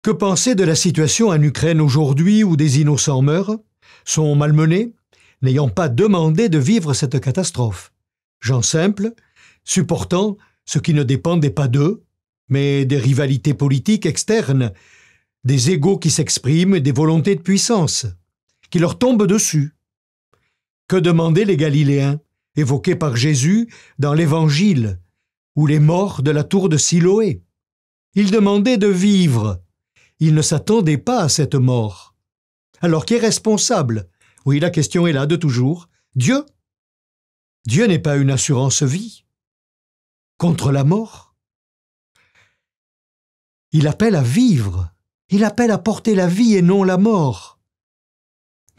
Que penser de la situation en Ukraine aujourd'hui où des innocents meurent, sont malmenés, n'ayant pas demandé de vivre cette catastrophe? Gens simples, supportant ce qui ne dépendait pas d'eux, mais des rivalités politiques externes, des égos qui s'expriment et des volontés de puissance, qui leur tombent dessus. Que demandaient les Galiléens, évoqués par Jésus dans l'Évangile, ou les morts de la tour de Siloé? Ils demandaient de vivre. Ils ne s'attendaient pas à cette mort. Alors qui est responsable? Oui, la question est là de toujours. Dieu? Dieu n'est pas une assurance vie. Contre la mort? Il appelle à vivre. Il appelle à porter la vie et non la mort.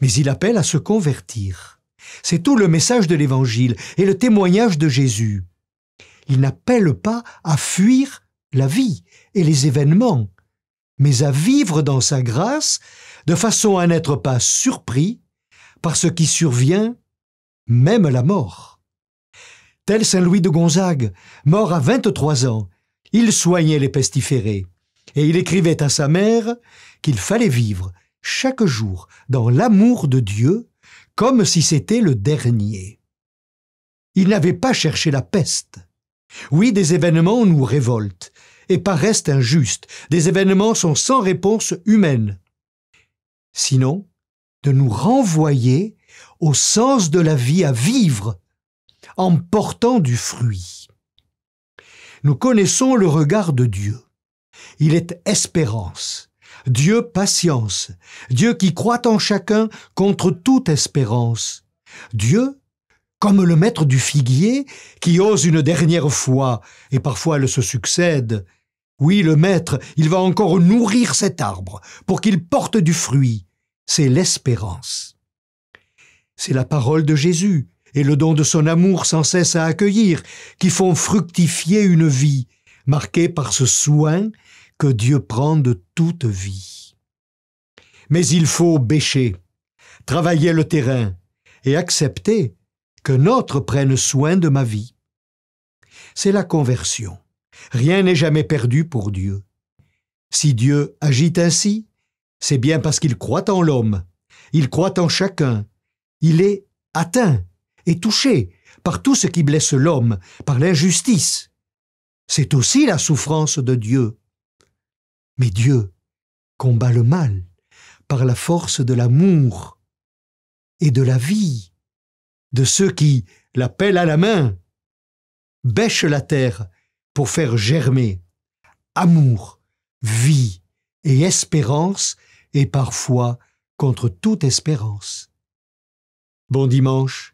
Mais il appelle à se convertir. C'est tout le message de l'Évangile et le témoignage de Jésus. Il n'appelle pas à fuir la vie et les événements, mais à vivre dans sa grâce de façon à n'être pas surpris par ce qui survient, même la mort. Tel Saint Louis de Gonzague, mort à 23 ans, il soignait les pestiférés et il écrivait à sa mère qu'il fallait vivre chaque jour dans l'amour de Dieu comme si c'était le dernier. Il n'avait pas cherché la peste. Oui, des événements nous révoltent et paraissent injustes. Des événements sont sans réponse humaine. Sinon, de nous renvoyer au sens de la vie à vivre en portant du fruit. Nous connaissons le regard de Dieu. Il est espérance. Dieu patience. Dieu qui croit en chacun contre toute espérance. Dieu comme le maître du figuier qui ose une dernière fois, et parfois elle se succède. Oui, le maître, il va encore nourrir cet arbre pour qu'il porte du fruit. C'est l'espérance. C'est la parole de Jésus et le don de son amour sans cesse à accueillir qui font fructifier une vie marquée par ce soin que Dieu prend de toute vie. Mais il faut bêcher, travailler le terrain et accepter que notre prenne soin de ma vie. C'est la conversion. Rien n'est jamais perdu pour Dieu. Si Dieu agit ainsi, c'est bien parce qu'il croit en l'homme. Il croit en chacun. Il est atteint et touché par tout ce qui blesse l'homme, par l'injustice. C'est aussi la souffrance de Dieu. Mais Dieu combat le mal par la force de l'amour et de la vie, de ceux qui, la pelle à la main, bêchent la terre pour faire germer amour, vie et espérance, et parfois contre toute espérance. Bon dimanche